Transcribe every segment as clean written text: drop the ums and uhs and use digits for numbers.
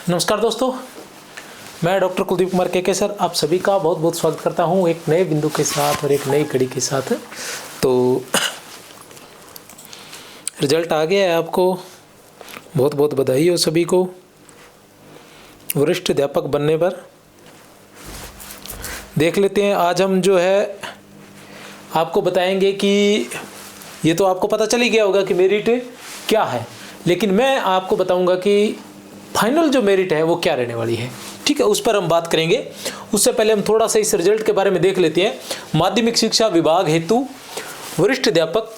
नमस्कार दोस्तों, मैं डॉक्टर कुलदीप कुमार के सर आप सभी का बहुत बहुत स्वागत करता हूं एक नए बिंदु के साथ और एक नई कड़ी के साथ। तो रिजल्ट आ गया है, आपको बहुत बहुत बधाई हो सभी को वरिष्ठ अध्यापक बनने पर। देख लेते हैं, आज हम जो है आपको बताएंगे कि ये तो आपको पता चल ही गया होगा कि मेरिट क्या है, लेकिन मैं आपको बताऊंगा कि फाइनल जो मेरिट है वो क्या रहने वाली है। ठीक है, उस पर हम बात करेंगे। उससे पहले हम थोड़ा सा इस रिजल्ट के बारे में देख लेते हैं। माध्यमिक शिक्षा विभाग हेतु वरिष्ठ अध्यापक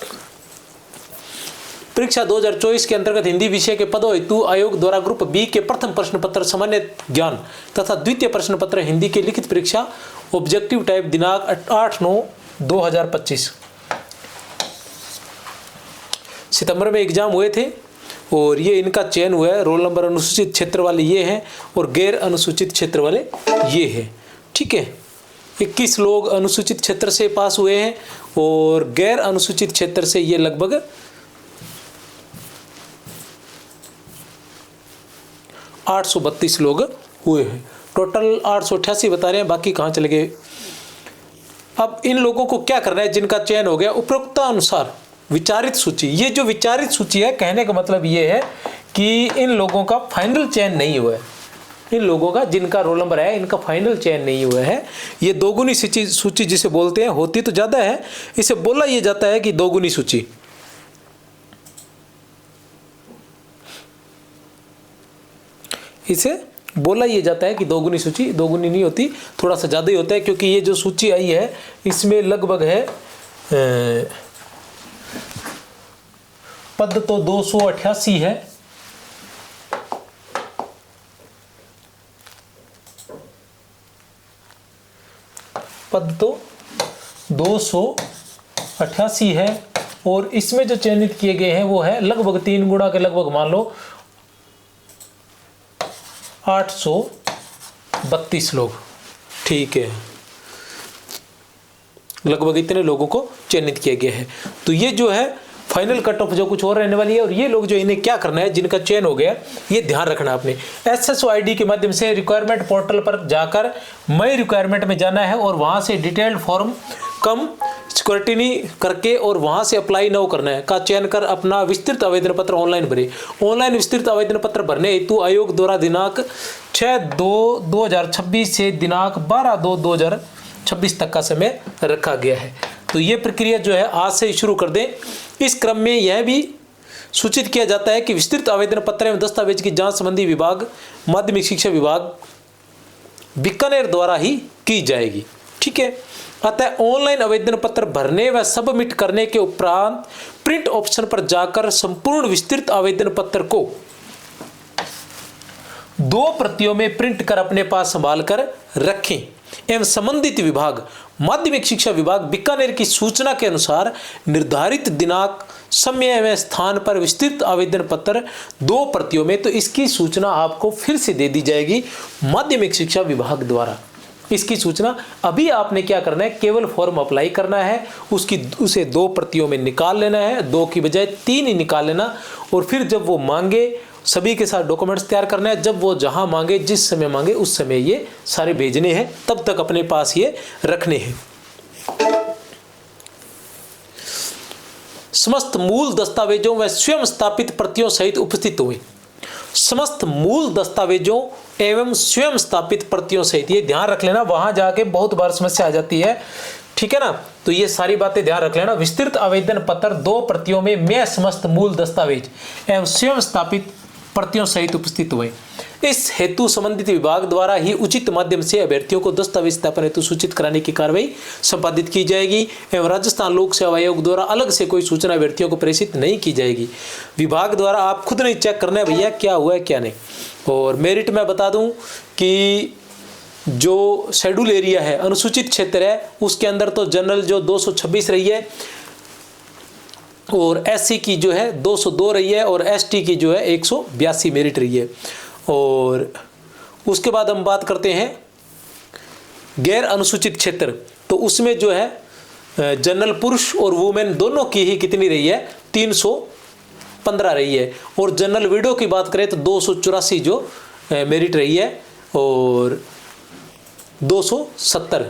परीक्षा 2024 के अंतर्गत हिंदी विषय के पदों हेतु आयोग द्वारा ग्रुप बी के प्रथम प्रश्न पत्र सामान्य ज्ञान तथा द्वितीय प्रश्न पत्र हिंदी की लिखित परीक्षा ऑब्जेक्टिव टाइप दिनांक 8/9/2025 सितंबर में एग्जाम हुए थे और ये इनका चयन हुआ है। रोल नंबर अनुसूचित क्षेत्र वाले ये हैं और गैर अनुसूचित क्षेत्र वाले ये हैं। ठीक है, 21 लोग अनुसूचित क्षेत्र से पास हुए हैं और गैर अनुसूचित क्षेत्र से ये लगभग 832 लोग हुए हैं। टोटल 888 बता रहे हैं, बाकी कहाँ चले गए। अब इन लोगों को क्या करना है जिनका चयन हो गया, उपरोक्त अनुसार विचारित सूची। ये जो विचारित सूची है, कहने का मतलब ये है कि इन लोगों का फाइनल चयन नहीं हुआ है। इन लोगों का जिनका रोल नंबर है इनका फाइनल चयन नहीं हुआ है। ये दोगुनी सूची जिसे बोलते हैं, होती तो ज़्यादा है, इसे बोला ये जाता है कि दोगुनी सूची। इसे बोला ये जाता है कि दोगुनी सूची, दोगुनी नहीं होती, थोड़ा सा ज़्यादा ही होता है, क्योंकि ये जो सूची आई है इसमें लगभग है पद तो 288 है, पद तो 288 है और इसमें जो चयनित किए गए हैं वो है लगभग 3 गुणा के लगभग मान लो 832 लोग। ठीक है, लगभग इतने लोगों को चयनित किया गया है। तो ये जो है फाइनल कट ऑफ जो कुछ और रहने वाली है। और ये लोग जो इन्हें क्या करना है, जिनका चयन हो गया, ये ध्यान रखना आपने। SSOID के माध्यम से रिक्वायरमेंट पोर्टल पर जाकर मई रिक्वायरमेंट में जाना है और वहां से डिटेल्ड फॉर्म कम स्क्रूटिनी करके और वहां से अप्लाई नाउ करना है का चयन कर अपना विस्तृत आवेदन पत्र ऑनलाइन भरे। ऑनलाइन विस्तृत आवेदन पत्र भरने हेतु आयोग द्वारा दिनांक 6/2/2026 से दिनांक 12/2/2026 तक का समय रखा गया है। तो ये प्रक्रिया जो है आज से शुरू कर दें। इस क्रम में यह भी सूचित किया जाता है कि विस्तृत आवेदन पत्र एवं दस्तावेज की जांच संबंधी विभाग माध्यमिक शिक्षा विभाग बीकानेर द्वारा ही की जाएगी। ठीक है, अतः ऑनलाइन आवेदन पत्र भरने व सबमिट करने के उपरांत प्रिंट ऑप्शन पर जाकर संपूर्ण विस्तृत आवेदन पत्र को 2 प्रतियों में प्रिंट कर अपने पास संभाल कर रखें एवं संबंधित विभाग माध्यमिक शिक्षा विभाग बीकानेर की सूचना के अनुसार निर्धारित दिनांक समय एवं स्थान पर विस्तृत आवेदन पत्र 2 प्रतियों में, तो इसकी सूचना आपको फिर से दे दी जाएगी माध्यमिक शिक्षा विभाग द्वारा। इसकी सूचना अभी आपने क्या करना है, केवल फॉर्म अप्लाई करना है, उसे 2 प्रतियों में निकाल लेना है, 2 की बजाय 3 ही निकाल लेना। और फिर जब वो मांगे सभी के साथ डॉक्यूमेंट्स तैयार करना है, जब वो जहां मांगे जिस समय मांगे उस समय ये सारे भेजने हैं, तब तक अपने पास ये रखने हैं। समस्त मूल दस्तावेजों व स्वयं स्थापित प्रतियों सहित उपस्थित हुए। समस्त मूल दस्तावेजों एवं स्वयं स्थापित प्रतियों सहित, ये ध्यान रख लेना, वहां जाके बहुत बार समस्या आ जाती है। ठीक है ना, तो ये सारी बातें ध्यान रख लेना। विस्तृत आवेदन पत्र 2 प्रतियों में समस्त मूल दस्तावेज एवं स्वयं स्थापित प्रतियों सहित उपस्थित हुए। इस हेतु संबंधित विभाग द्वारा ही उचित माध्यम से अभ्यर्थियों को दस्तावेज स्थापन हेतु सूचित कराने की कार्रवाई संपादित की जाएगी एवं राजस्थान लोक सेवा आयोग द्वारा अलग से कोई सूचना अभ्यर्थियों को प्रेषित नहीं की जाएगी। विभाग द्वारा आप खुद नहीं चेक करना है भैया क्या हुआ है क्या नहीं। और मेरिट में बता दूं कि जो शेड्यूल एरिया है, अनुसूचित क्षेत्र है, उसके अंदर तो जनरल जो 226 रही है और SC की जो है 202 रही है और ST की जो है 182 मेरिट रही है। और उसके बाद हम बात करते हैं गैर अनुसूचित क्षेत्र, तो उसमें जो है जनरल पुरुष और वुमेन दोनों की ही कितनी रही है, 315 रही है। और जनरल विडो की बात करें तो 284 जो मेरिट रही है और 270।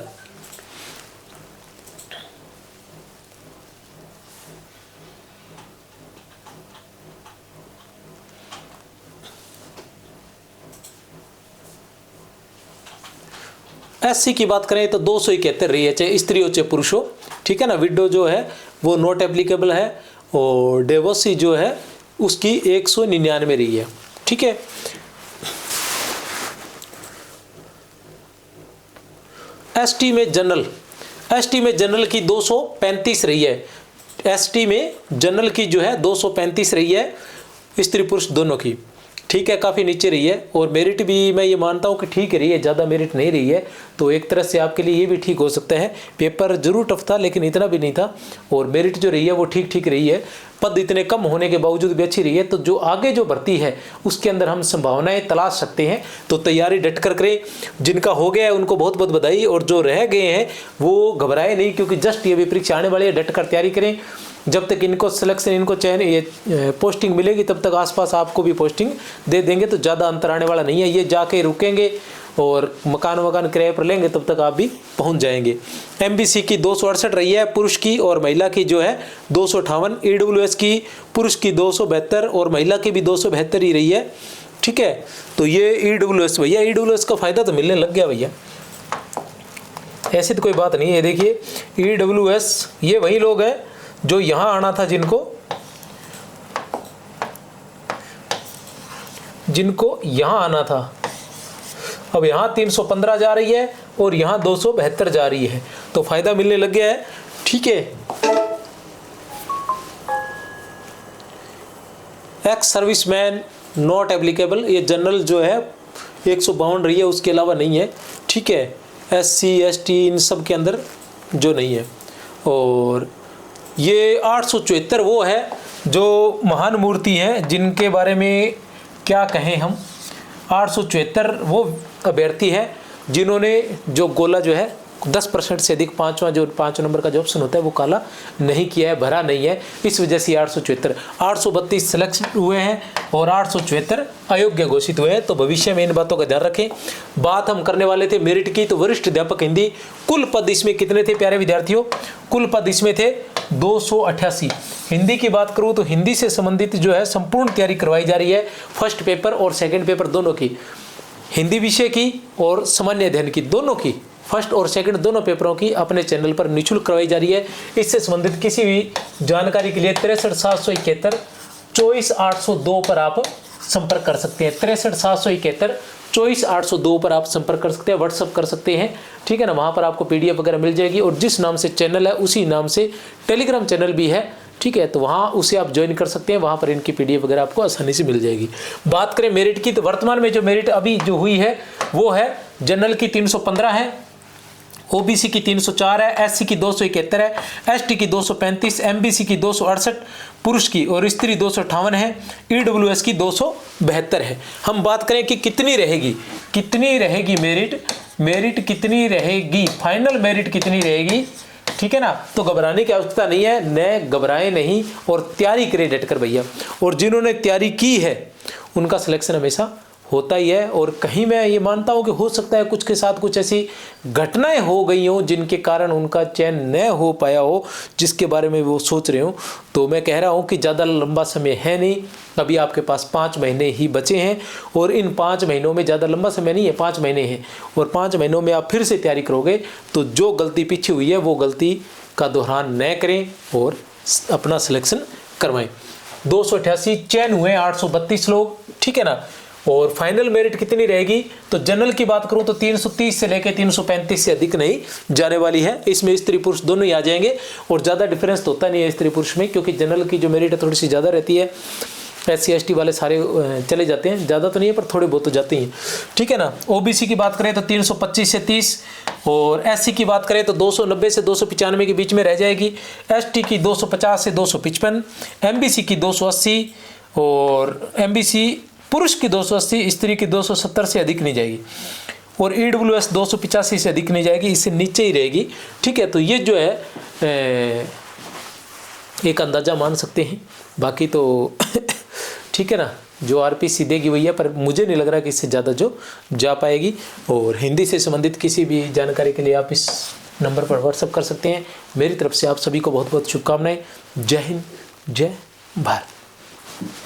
एससी की बात करें तो 271 रही है, चाहे स्त्री हो चाहे पुरुष हो, ठीक है ना। विडो जो है वो नॉट एप्लीकेबल है और डिवोर्सी जो है उसकी 199 रही है, ठीक है। एसटी में जनरल की 235 रही है। एसटी में जनरल की जो है 235 रही है, स्त्री पुरुष दोनों की, ठीक है, काफ़ी नीचे रही है। और मेरिट भी मैं ये मानता हूँ कि ठीक रही है, ज़्यादा मेरिट नहीं रही है, तो एक तरह से आपके लिए ये भी ठीक हो सकता है। पेपर जरूर टफ था लेकिन इतना भी नहीं था, और मेरिट जो रही है वो ठीक रही है। पद इतने कम होने के बावजूद भी अच्छी रही है। तो जो आगे जो भर्ती है उसके अंदर हम संभावनाएं तलाश सकते हैं, तो तैयारी डट कर करें। जिनका हो गया है उनको बहुत बहुत बधाई, और जो रह गए हैं वो घबराए नहीं, क्योंकि जस्ट ये भी परीक्षा आने वाली है, डट कर तैयारी करें। जब तक इनको सिलेक्शन, इनको चयन, ये पोस्टिंग मिलेगी तब तक आसपास आपको भी पोस्टिंग दे देंगे, तो ज़्यादा अंतर आने वाला नहीं है। ये जाके रुकेंगे और मकान किराए पर लेंगे तब तक आप भी पहुंच जाएंगे। एमबीसी की 268 रही है पुरुष की, और महिला की जो है 258। ईडब्ल्यूएस की पुरुष की 272 और महिला की भी 272 ही रही है, ठीक है। तो ये ईडब्ल्यूएस, भैया ईडब्ल्यूएस का फ़ायदा तो मिलने लग गया भैया, ऐसी तो कोई बात नहीं है। देखिए ईडब्ल्यूएस ये वही लोग हैं जो यहाँ आना था, जिनको यहाँ आना था। अब यहाँ 315 जा रही है और यहाँ 272 जा रही है, तो फायदा मिलने लग गया है, ठीक है। एक्स सर्विसमैन नॉट एप्लीकेबल, ये जनरल जो है 152 रही है, उसके अलावा नहीं है, ठीक है। एससी एसटी इन सब के अंदर जो नहीं है। और ये 874 वो है जो महान मूर्ति हैं, जिनके बारे में क्या कहें हम। 874 वो अभ्यर्थी है जिन्होंने जो गोला जो है 10% से अधिक, जो 5 नंबर का जो ऑप्शन होता है वो काला नहीं किया है, भरा नहीं है, इस वजह से 874। 832 सिलेक्ट हुए हैं और 874 अयोग्य घोषित हुए हैं। तो भविष्य में इन बातों का ध्यान रखें। बात हम करने वाले थे मेरिट की, तो वरिष्ठ अध्यापक हिंदी, कुल पद इसमें कितने थे प्यारे विद्यार्थियों? कुल पद इसमें थे 288। हिंदी की बात करूँ तो हिंदी से संबंधित जो है संपूर्ण तैयारी करवाई जा रही है, फर्स्ट पेपर और सेकेंड पेपर दोनों की, हिंदी विषय की और सामान्य अध्ययन की, दोनों की, फर्स्ट और सेकंड दोनों पेपरों की अपने चैनल पर निःशुल्क करवाई जा रही है। इससे संबंधित किसी भी जानकारी के लिए 63 771 24 802 पर आप संपर्क कर सकते हैं। 63 771 24 802 पर आप संपर्क कर सकते हैं, व्हाट्सअप कर सकते हैं, ठीक है ना। वहाँ पर आपको PDF वगैरह मिल जाएगी, और जिस नाम से चैनल है उसी नाम से टेलीग्राम चैनल भी है, ठीक है। तो वहाँ उसे आप ज्वाइन कर सकते हैं, वहाँ पर इनकी PDF वगैरह आपको आसानी से मिल जाएगी। बात करें मेरिट की, तो वर्तमान में जो मेरिट अभी जो हुई है वो है जनरल की 315 है, ओबीसी की 304 है, एससी की 271 है, एसटी की 235, एमबीसी की 268 पुरुष की, और स्त्री 258 है, ईडब्ल्यूएस की 272 है। हम बात करें कि कितनी रहेगी मेरिट कितनी रहेगी, फाइनल मेरिट कितनी रहेगी, ठीक है ना। तो घबराने की आवश्यकता नहीं है, न घबराएं नहीं और तैयारी करें डटकर भैया। और जिन्होंने तैयारी की है उनका सिलेक्शन हमेशा होता ही है। और कहीं मैं ये मानता हूँ कि हो सकता है कुछ के साथ कुछ ऐसी घटनाएं हो गई हों जिनके कारण उनका चयन न हो पाया हो, जिसके बारे में वो सोच रहे हो। तो मैं कह रहा हूँ कि ज़्यादा लंबा समय है नहीं, अभी आपके पास 5 महीने ही बचे हैं, और इन 5 महीनों में ज़्यादा लंबा समय नहीं है, 5 महीने हैं, और 5 महीनों में आप फिर से तैयारी करोगे तो जो गलती पीछे हुई है वो गलती का दोहरान न करें और अपना सिलेक्शन करवाएं। 288 चयन हुए 832 लोग, ठीक है ना। और फाइनल मेरिट कितनी रहेगी, तो जनरल की बात करूं तो 330 से लेकर 335 से अधिक नहीं जाने वाली है। इसमें स्त्री पुरुष दोनों ही आ जाएंगे, और ज़्यादा डिफरेंस तो होता नहीं है स्त्री पुरुष में, क्योंकि जनरल की जो मेरिट है थोड़ी सी ज़्यादा रहती है। SC ST वाले सारे चले जाते हैं, ज़्यादा तो नहीं है पर थोड़े बहुत तो जाते हैं, ठीक है ना। OBC की बात करें तो 325 से 30, और SC की बात करें तो 290 से 295 के बीच में रह जाएगी, ST की 250 से 255, MBC की 280, और MBC पुरुष की 280, स्त्री की 270 से अधिक नहीं जाएगी, और EWS 285 से अधिक नहीं जाएगी, इससे नीचे ही रहेगी, ठीक है। तो ये जो है एक अंदाज़ा मान सकते हैं, बाकी तो ठीक है ना। जो आरपीसी देगी वही है, पर मुझे नहीं लग रहा कि इससे ज़्यादा जो जा पाएगी। और हिंदी से संबंधित किसी भी जानकारी के लिए आप इस नंबर पर व्हाट्सअप कर सकते हैं। मेरी तरफ से आप सभी को बहुत बहुत शुभकामनाएं। जय हिंद, जय भारत।